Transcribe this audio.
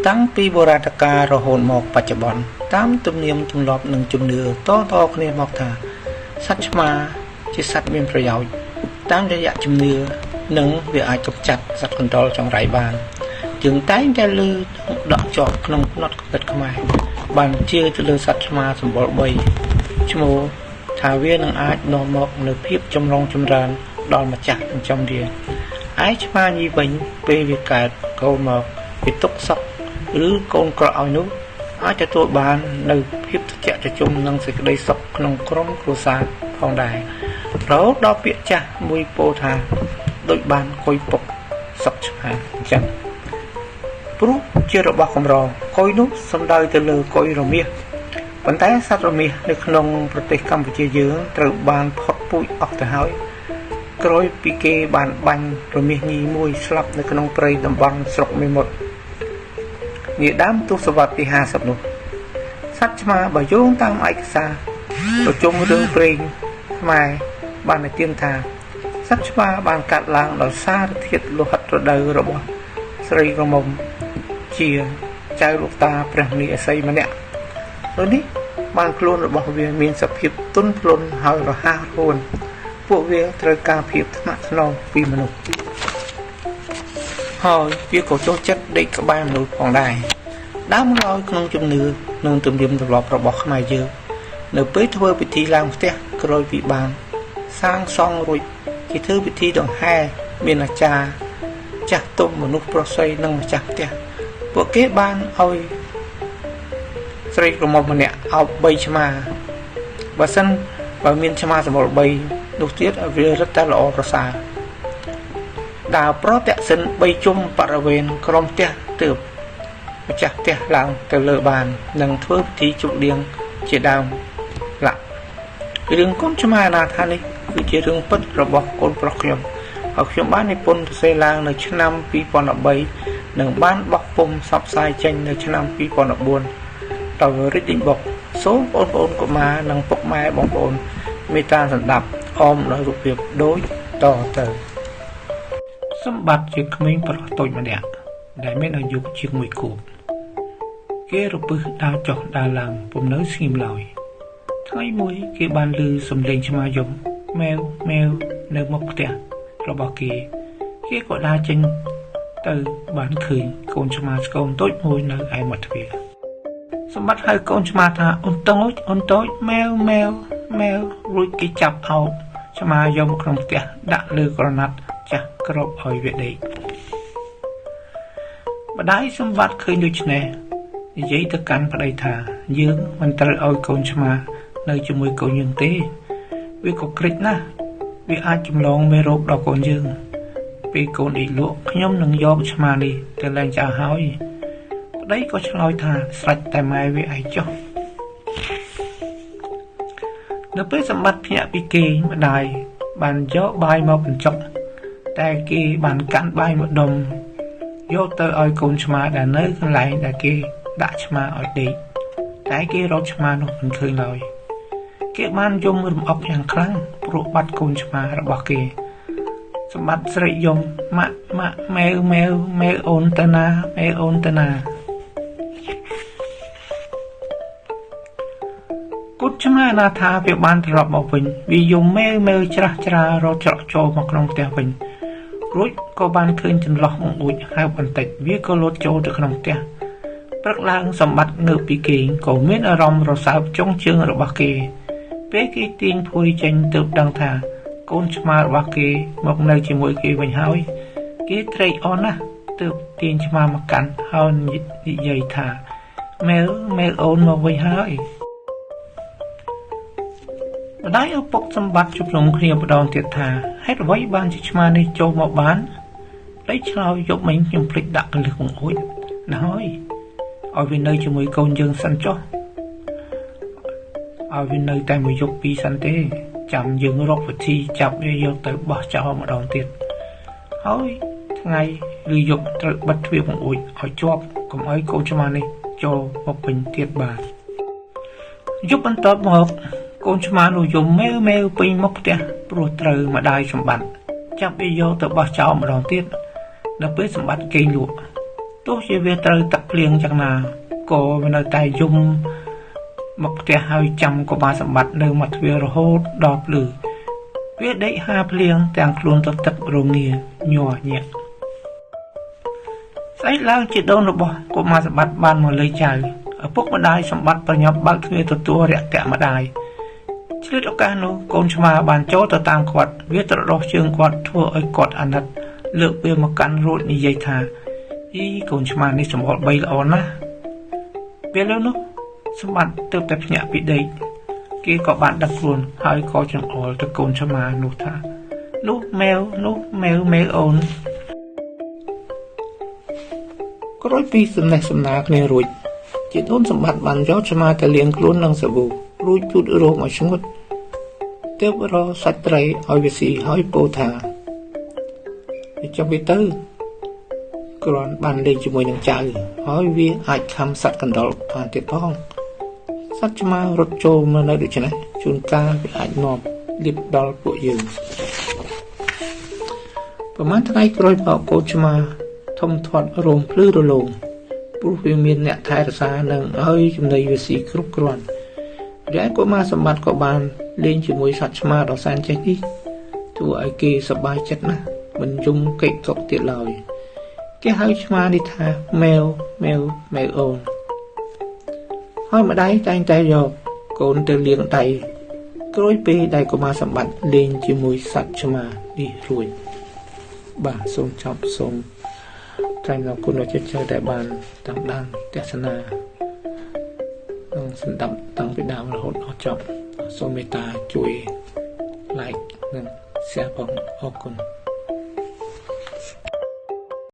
តាំងពីបុរាណកាលរហូតមកបច្ចុប្បន្នតាមទំនៀមទម្លាប់និងជំនឿតគ្នាមកថាសត្វឆ្មាជាសត្វមានប្រយោជន៍តាមរយៈជំនឿនិងវាអាចកម្ចាត់សត្វកណ្តុរចង្រៃបានយើងតែងតែលើដកជាប់ក្នុងផ្នត់គំនិតខ្មែរបានជឿទៅលើសត្វឆ្មាសម្បុរ3ឈ្មោះថាវានឹងអាចនាំមកនូវភាពចម្រុងចម្រើនដល់ម្ចាស់ចិញ្ចឹមវាឯឆ្មាញីវិញពេលវាកើតកូនមកវាទុកសក់ឬកូនក្រឲ្យនោះអាចទទួលបាននៅភាពត្រជាក់ត្រជុំនិងសេចក្តីសុខក្នុងក្រុមគ្រួសារផងដែររហូតដល់ពាក្យចាស់មួយពោលថាដូចបានកុយពុកសុខឆ្មាអញ្ចឹងព្រោះជារបស់កម្រកុយនោះសំដៅទៅលើកុយរមាសប៉ុន្តែសត្វរមាសនៅក្នុងប្រទេសកម្ពុជាយើងត្រូវបានផុតពូជអស់ទៅហើយក្រោយពីគេបានបាញ់រមាសញីមួយស្លាប់នៅក្នុងព្រៃតំបន់ស្រុកមេមត់នាដើមទសវត្សរ៍ទី50នោះសត្វឆ្មាបើយោងតាមឯកសារប្រជុំរឿងព្រេងខ្មែរបាននិទានថាសត្វឆ្មាបានកាត់ឡើងដោយសារធាតុលោហិតរដូវរបស់ស្រីក្រមុំជាចៅលោកតាព្រះមនីអសីម្នាក់ដូចនេះបានខ្លួនរបស់វាមានសភាពទន់ភ្លន់ហើយរហ័សរហួនពួកវាត្រូវការភាពថ្នាក់ថ្នមពីមនុស្សហើយវាក៏ចូលចិត្តដេកក្បែរមនុស្សផងដែរដើមឡើយក្នុងជំនឿនិងទំនៀមទម្លាប់របស់ខ្មែរយើងនៅពេលធ្វើពិធីឡើងផ្ទះក្រោយពីបានសាងសង់រួចគេធ្វើពិធីដង្ហែមានអាចារ្យចាស់ទុំមនុស្សប្រុសស្រីនិងម្ចាស់ផ្ទះពួកគេបានឲ្យស្រីក្រមុំម្នាក់អោប3ឆ្មាបើសិនបើមានឆ្មាសម្បុរ3នោះទៀតវារឹតតែល្អប្រសើរដើរប្រតិសិន3ជុំបរិវេណក្រុមផ្ទះទើបម្ចាស់ផ្ទះឡើងទៅលើបាននិងធ្វើពិធីជប់លៀងជាដើមឡាក់រឿងកូនឆ្មាអនាថានេះគឺជារឿងពិតរបស់កូនប្រុសខ្ញុំហើយខ្ញុំបាននិពន្ធសរសេរឡើងនៅឆ្នាំ2013និងបានបោះពុម្ពផ្សព្វផ្សាយចេញនៅឆ្នាំ2014ដោយ Reading Book សូមបងប្អូនកុមារនិងពុកម៉ែបងប្អូនមេត្តាស្ដាប់អមដោយរូបភាពដូចតទៅសម្បត្តិជាក្មេងប្រុសតូចម្នាក់ដែលមានអាយុជាង1ខួបគេរពឹសដើរចុះដើរឡើងពុំនៅស្ងៀមឡើយថ្ងៃមួយគេបានឮសំឡេងឆ្មាយំម៉ែវម៉ែវនៅមុខផ្ទះរបស់គេក៏ដើរចេញទៅបានឃើញកូនឆ្មាស្គមតូចមួយនៅឯមាត់ទ្វារសម្បត្តិហៅកូនឆ្មាថាអូនតូចម៉ែវម៉ែវម៉ែវរួចគេចាប់អោបឆ្មាយកមកក្នុងផ្ទះដាក់លើក្រណាត់ចាស់គ្របឲ្យវាដេកម្ដាយសម្បត្តិឃើញដូច្នេះនិយាយទៅកាន់ប្តីថាយើងមិនត្រូវឲ្យកូនឆ្មានៅជាមួយកូនយើងទេវាក៏ក្រិចណាស់វាអាចចម្លងមេរោគដល់កូនយើងពេលកូនដេកលក់ខ្ញុំនឹងយកឆ្មានេះទៅលែងចោលហើយប្តីក៏ឆ្លើយថាស្រេចតែម៉ែវាឯងចុះនៅពេលសម្បត្តិភ្ញាក់ពីគេងម្ដាយបានយកបាយមកបញ្ចុកតែគេបានកាន់បាយមួយដុំយកទៅឲ្យកូនឆ្មាដែលនៅកន្លែងដែលគេដាក់ឆ្មាឲ្យដេកតែគេរកឆ្មានោះមិនឃើញឡើយគេបានយំរំអុកយ៉ាងខ្លាំងព្រោះបាត់កូនឆ្មារបស់គេសម្បត្តិស្រែកយំម៉ាក់ម៉ែវម៉ែវអូនទៅណាម៉ែវអូនទៅណាកូនឆ្មាណាថាវាបានត្រឡប់មកវិញវាយំម៉ែវច្រាស់ច្រារត់ច្រកចូលមកក្នុងផ្ទះវិញរួចក៏បានឃើញចន្លោះបង្អួចហើយបន្តិចវាក៏លោតចូលទៅក្នុងផ្ទះព្រឹកឡើងសម្បត្តិងើបពីគេងក៏មានអារម្មណ៍រសើបចុងជើងរបស់គេពេលគេទាញភួយចេញទើបដឹងថាកូនឆ្មារបស់គេមកនៅជាមួយគេវិញហើយគេត្រេកអរណាស់ទើបទាញឆ្មាមកកាន់ហើយនិយាយថាម៉ែវអូនមកវិញហើយម្ដាយឪពុកសម្បត្តិជុំក្នុងគ្នាម្ដងទៀតថាហេតុអ្វីបានជាឆ្មានេះចូលមកបានប្តីឆ្លើយយកមិញខ្ញុំភ្លេចដាក់កលឹះបង្អួចណាស់ហើយឲ្យវានៅជាមួយកូនយើងសិនចុះឲ្យវានៅតែមួយយប់ពីរសិនទេចាំយើងរកវិធីចាប់វាយកទៅបោះចោលម្ដងទៀតហើយថ្ងៃឬយប់ត្រូវបិទទ្វារបង្អួចឲ្យជាប់កុំឲ្យកូនឆ្មានេះចូលមកពេញទៀតបានយប់បន្ទាប់មកកូនឆ្មានោះយំម៉ែវពេញមុខផ្ទះព្រោះត្រូវម្ដាយសម្បត្តិចាប់វាយកទៅបោះចោលម្ដងទៀតនៅពេលសម្បត្តិគេងលក់ ទោះជាវាត្រូវទឹកភ្លៀងយ៉ាងណាក៏វានៅតែយំមកផ្ទះហើយចាំកុមារសម្បត្តិនៅមាត់ទ្វាររហូតដល់ភ្លឺវាដេកហាភ្លៀងទាំងខ្លួនទៅទឹករងាញ័រញាក់ស្អែកឡើងជាដូនរបស់កុមារសម្បត្តិបានមកលើចៅឪពុកម្ដាយសម្បត្តិប្រញាប់បើកទ្វារទទួលរាក់ទាក់ម្ដាយឆ្លៀតឱកាសនោះកូនឆ្មាបានចូលទៅតាមគាត់វាត្រដោះជើងគាត់ធ្វើឲ្យគាត់អាណិតលើកវាមកកាន់រួចនិយាយថាអីកូនឆ្មានេះសម្បល់3ល្អណាស់ពេលនោះសម្បត្តិទៅតែភ្ញាក់ពីដេកគេក៏បានដឹកខ្លួនហើយក៏ចង្អុលទៅកូនឆ្មានោះថានោះម៉ែវអូនក្រោយពីសំណេះសំណាលគ្នារួចជាដូនសម្បត្តិបានយកឆ្មាទៅលាងខ្លួននឹងសាប៊ូរួចជូតរោមឲ្យស្ងួតទើបរកសាច់ត្រីឲ្យវាស៊ីហើយពោលថាចាំវាទៅគ្រាន់បានលេងជាមួយនឹងចៅហើយវាអាចខំសัตว์កណ្ដុរបានទៀតផងសត្វឆ្មារត់ចូលមកនៅដូច្នេះជួនកាលវាអាចនាំលៀបដល់ពួកយើងប្រហែលថ្ងៃក្រោយមកកូនឆ្មាធំធាត់រោមភ្លឺរលោងព្រោះវាមានអ្នកថែរក្សានិងឲ្យចំណីវាស៊ីគ្រប់គ្រាន់តែកុមារសម្បត្តិក៏បានលេងជាមួយសត្វឆ្មាដ៏សែនចេះនេះធ្វើឲ្យគេសប្បាយចិត្តណាស់មិនយំកិកកុកទៀតឡើយគេហៅឆ្មានេះថាម៉ែវអូនហើយម្ដាយតែងតែយកកូនទៅលាងដៃក្រោយពេលដែលកុមារសម្បត្តិលេងជាមួយសត្វឆ្មានេះរួចបាទសូមចប់សូមថ្លែងអរគុណដល់ចិត្តចៅដែលបានតាមដានទស្សនានិងស្ដាប់តាំងពីដើមរហូតដល់ចប់សូមមេត្តាជួយ like និង share ផងអរគុណ